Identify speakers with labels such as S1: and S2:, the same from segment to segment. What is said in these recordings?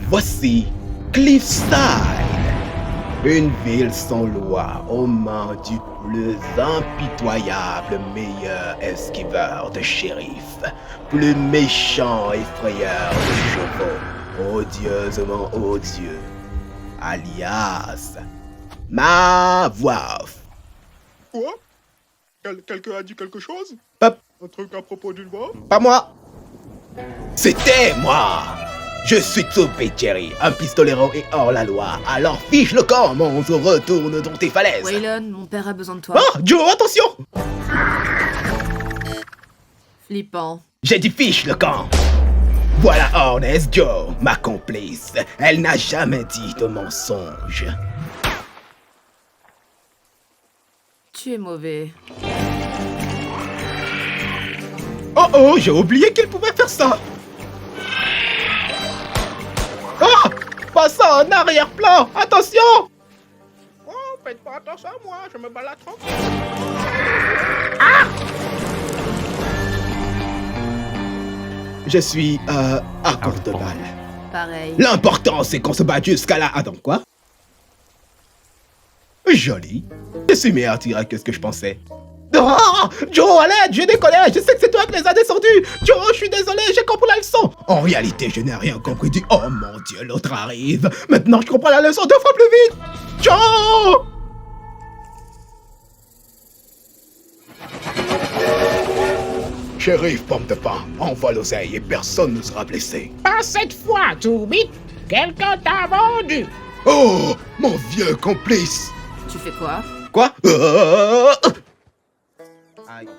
S1: Voici Cliffside, une ville sans loi aux mains du plus impitoyable meilleur esquiveur de shérif, plus méchant effrayeur de chevaux, odieusement odieux, alias ma voix off.
S2: Quoi? Quelqu'un a dit quelque chose?
S1: Pas,
S2: Un truc à propos d'une voix?
S1: pas moi. C'était moi. Je suis Toupé Jerry, un pistolero et hors la loi. Alors fiche le camp, monstre, retourne dans tes falaises.
S3: Waylon, mon père a besoin de toi.
S1: Oh, Joe, attention.
S3: Flippant.
S1: J'ai dit fiche le camp. Voilà Honest Joe, ma complice. Elle n'a jamais dit de mensonge.
S3: Tu es mauvais.
S1: Oh, j'ai oublié qu'il pouvait faire ça. Oh, pas ça en arrière-plan. Attention.
S2: Oh, faites pas attention à moi, je me balade tranquille.
S1: Je suis, à court de balle.
S3: Pareil.
S1: L'important, c'est qu'on se batte jusqu'à la... Attends, quoi? Joli. Je suis meilleur tireur que ce que je pensais. Oh, Joe, à l'aide, je déconne, je sais que c'est toi qui les as descendus. Joe, je suis désolé, j'ai compris la leçon. En réalité, je n'ai rien compris du... Oh mon Dieu, l'autre arrive. Maintenant, je comprends la leçon 2 fois plus vite. Joe! Shérif, pomme de pain, envoie l'oseille et personne ne sera blessé.
S4: Pas cette fois, Toubit. Quelqu'un t'a vendu.
S1: Oh, mon vieux complice.
S3: Tu fais quoi?
S1: Quoi? Aïe.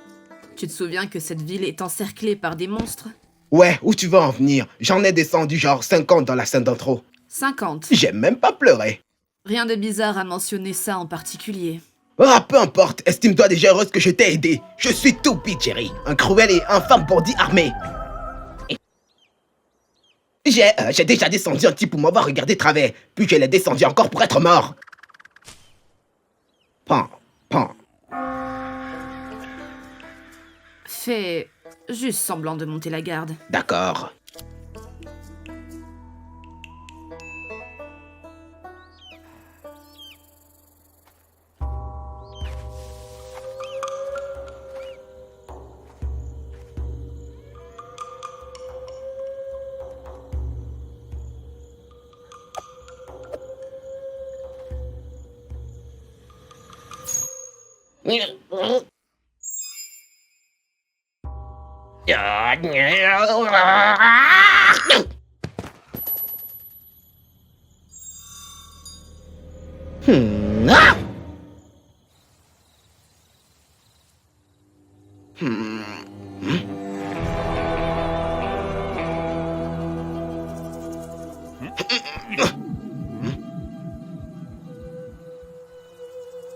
S3: Tu te souviens que cette ville est encerclée par des monstres?
S1: Ouais, où tu veux en venir? J'en ai descendu genre 50 dans la scène d'intro.
S3: 50.
S1: J'ai même pas pleuré.
S3: Rien de bizarre à mentionner ça en particulier.
S1: Ah, peu importe, estime-toi déjà heureuse que je t'ai aidé. Je suis Toupie Jerry, un cruel et infâme bandit armé. J'ai déjà descendu un type pour m'avoir regardé de travers, puis je l'ai descendu encore pour être mort. Pan, pan.
S3: Fais juste semblant de monter la garde.
S1: D'accord.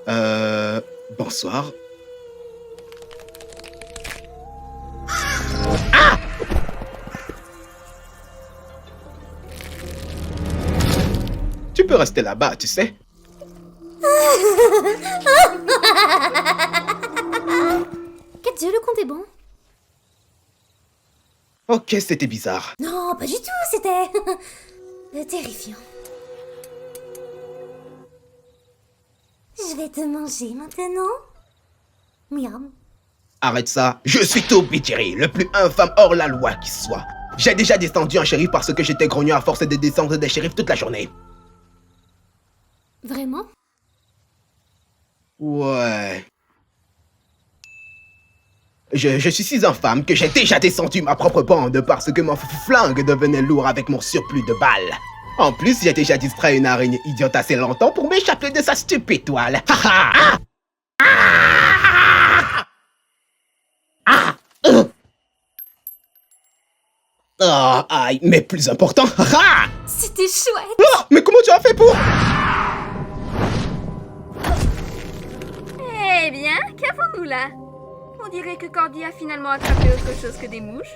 S1: Ah! Bonsoir. Ah! Tu peux rester là-bas, tu sais.
S5: Que Dieu, le compte est bon.
S1: Ok, c'était bizarre.
S5: Non, pas du tout, c'était... terrifiant. Je vais te manger maintenant. Miam.
S1: Arrête ça. Je suis Toupie Jerry, le plus infâme hors la loi qui soit. J'ai déjà descendu un shérif parce que j'étais grognon à force de descendre des shérifs toute la journée.
S5: Vraiment?
S1: Ouais. Je suis si infâme que j'ai déjà descendu ma propre bande parce que mon flingue devenait lourd avec mon surplus de balles. En plus, j'ai déjà distrait une araignée idiote assez longtemps pour m'échapper de sa stupide toile. Ha ha! Oh, aïe, mais plus important, ha!
S5: C'était chouette.
S1: Oh, mais comment tu as fait pour...
S6: Eh bien, qu'avons-nous là? On dirait que Cordy a finalement attrapé autre chose que des mouches.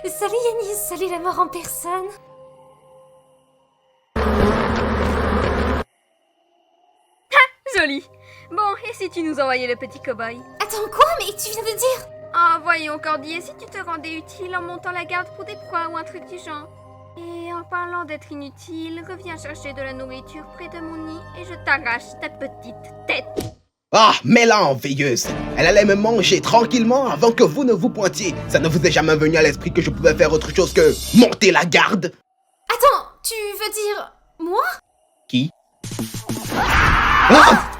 S5: Salut Yanis, salut la mort en personne.
S6: Joli. Bon, et si tu nous envoyais le petit cow-boy?
S5: Attends, quoi? Mais tu viens de dire...
S6: Oh, voyons, Cordy, et si tu te rendais utile en montant la garde pour des proies ou un truc du genre? Et en parlant d'être inutile, reviens chercher de la nourriture près de mon nid et je t'arrache ta petite tête.
S1: Ah, mets-la en veilleuse. Elle allait me manger tranquillement avant que vous ne vous pointiez. Ça ne vous est jamais venu à l'esprit que je pouvais faire autre chose que monter la garde?
S5: Attends, tu veux dire moi?
S1: Qui? Ah!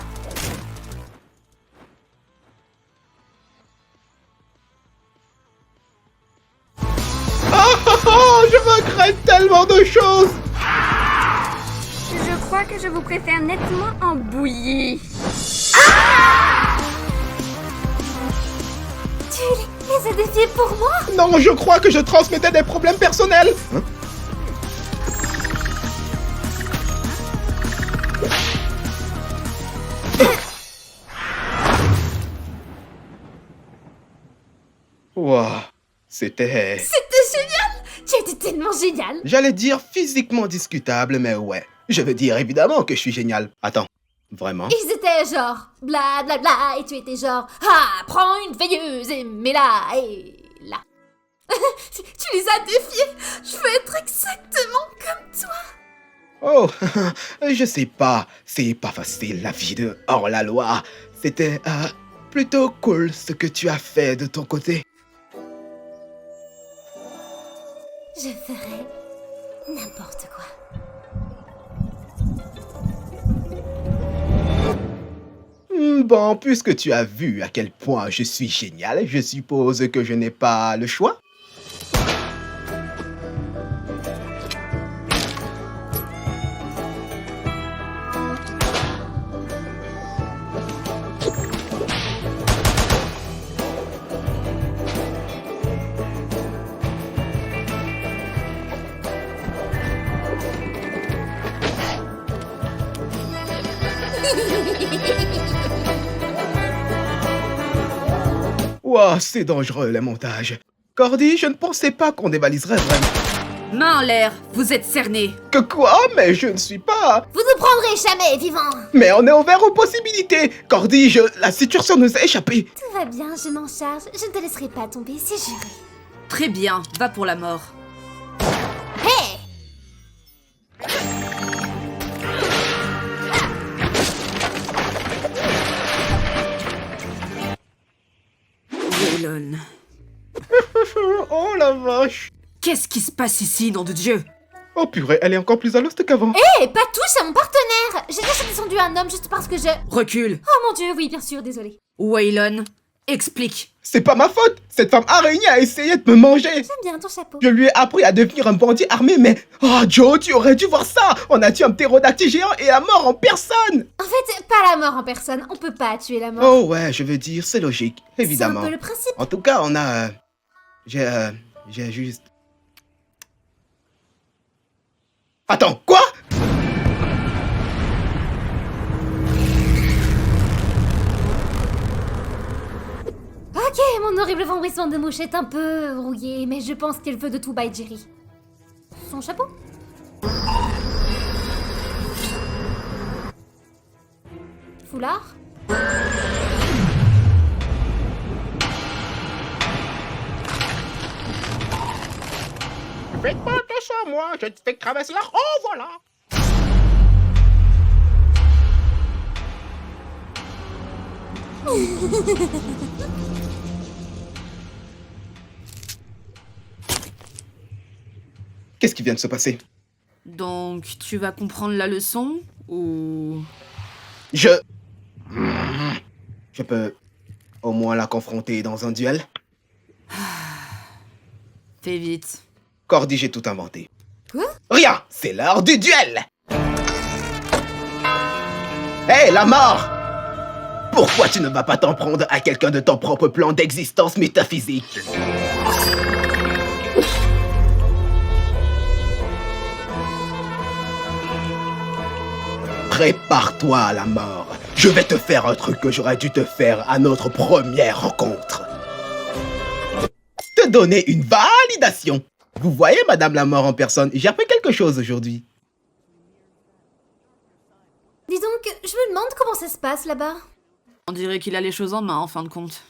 S1: Je regrette tellement de choses.
S6: Je crois que je vous préfère nettement en bouillie.
S5: Tu les as défiés pour moi?
S1: Non, je crois que je transmettais des problèmes personnels. Hein? Wow, c'était...
S5: C'était génial! Tu étais tellement génial!
S1: J'allais dire physiquement discutable, mais ouais. Je veux dire évidemment que je suis génial. Attends, vraiment?
S5: Ils étaient genre bla bla bla et tu étais genre ah, prends une veilleuse et mets-la et là. Tu les as défiés! Je veux être exactement comme toi!
S1: Oh, je sais pas. C'est pas facile la vie de hors-la-loi. C'était plutôt cool ce que tu as fait de ton côté.
S5: Je ferais n'importe quoi.
S1: Bon, puisque tu as vu à quel point je suis génial, je suppose que je n'ai pas le choix. Ouah, c'est dangereux les montages. Cordy, je ne pensais pas qu'on dévaliserait vraiment.
S3: Main en l'air, vous êtes cerné.
S1: Que quoi? Mais je ne suis pas...
S5: Vous ne prendrez jamais vivant!
S1: Mais on est ouvert aux possibilités. Cordy, la situation nous a échappé.
S5: Tout va bien, je m'en charge. Je ne te laisserai pas tomber, c'est juré.
S3: Très bien, va pour la mort.
S5: Hé!
S3: Waylon.
S1: Oh la vache.
S3: Qu'est-ce qui se passe ici, nom de Dieu?
S1: Oh purée, elle est encore plus à l'os qu'avant.
S5: Hé, pas touche à mon partenaire! J'ai déjà descendu un homme juste parce que je...
S3: Recule.
S5: Oh mon dieu, oui, bien sûr, désolé.
S3: Waylon, explique.
S1: C'est pas ma faute. Cette femme araignée a essayé de me manger.
S5: J'aime bien ton chapeau.
S1: Je lui ai appris à devenir un bandit armé, mais... Oh Joe, tu aurais dû voir ça. On a tué un ptérodactyle géant et la mort en personne.
S5: En fait, pas la mort en personne. On peut pas tuer la mort.
S1: Oh ouais, je veux dire, c'est logique. Évidemment.
S5: C'est un peu le principe.
S1: En tout cas, on a... J'ai juste... Attends, quoi?
S5: Ok, mon horrible vomissement de mouche est un peu rouillé, mais je pense qu'il veut de tout by Jerry. Son chapeau? Foulard?
S2: Faites pas attention à moi, je te fais traverser là. Oh, voilà.
S1: Qu'est-ce qui vient de se passer?
S3: Donc, tu vas comprendre la leçon ou...
S1: Je peux au moins la confronter dans un duel?
S3: Fais vite.
S1: Cordy, j'ai tout inventé.
S5: Quoi?
S1: Rien, c'est l'heure du duel! Hé, la mort! Pourquoi tu ne vas pas t'en prendre à quelqu'un de ton propre plan d'existence métaphysique? Prépare-toi à la mort. Je vais te faire un truc que j'aurais dû te faire à notre première rencontre. Te donner une validation. Vous voyez, Madame la Mort en personne, j'ai appris quelque chose aujourd'hui.
S5: Dis donc, je me demande comment ça se passe là-bas.
S3: On dirait qu'il a les choses en main, en fin de compte.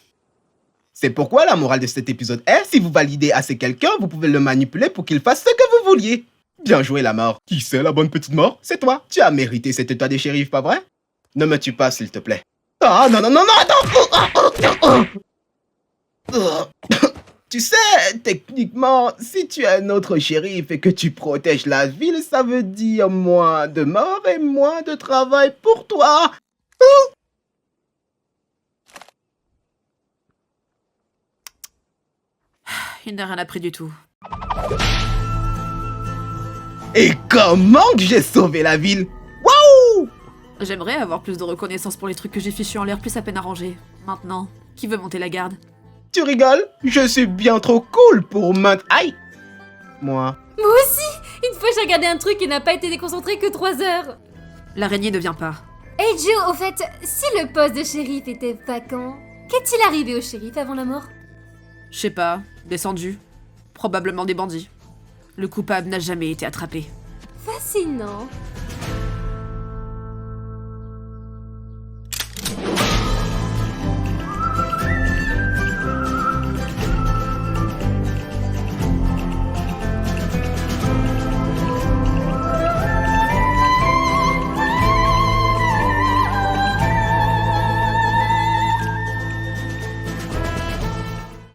S1: C'est pourquoi la morale de cet épisode est, si vous validez assez quelqu'un, vous pouvez le manipuler pour qu'il fasse ce que vous vouliez. Bien joué, la mort. Qui c'est, la bonne petite mort? C'est toi. Tu as mérité cet état des shérifs, pas vrai? Ne me tue pas, s'il te plaît. Ah, non, non, non, non, attends! Tu sais, techniquement, si tu es un autre shérif et que tu protèges la ville, ça veut dire moins de morts et moins de travail pour toi.
S3: Il n'a rien appris du tout.
S1: Et comment que j'ai sauvé la ville? Waouh!
S3: J'aimerais avoir plus de reconnaissance pour les trucs que j'ai fichus en l'air plus à peine arrangés. Maintenant, qui veut monter la garde?
S1: Tu rigoles? Je suis bien trop cool pour Aïe! Moi.
S5: Moi aussi! Une fois, j'ai regardé un truc et n'a pas été déconcentré que 3 heures.
S3: L'araignée ne vient pas.
S5: Hey Joe, au fait, si le poste de shérif était vacant, qu'est-il arrivé au shérif avant la mort?
S3: Je sais pas, descendu. Probablement des bandits. Le coupable n'a jamais été attrapé.
S5: Fascinant.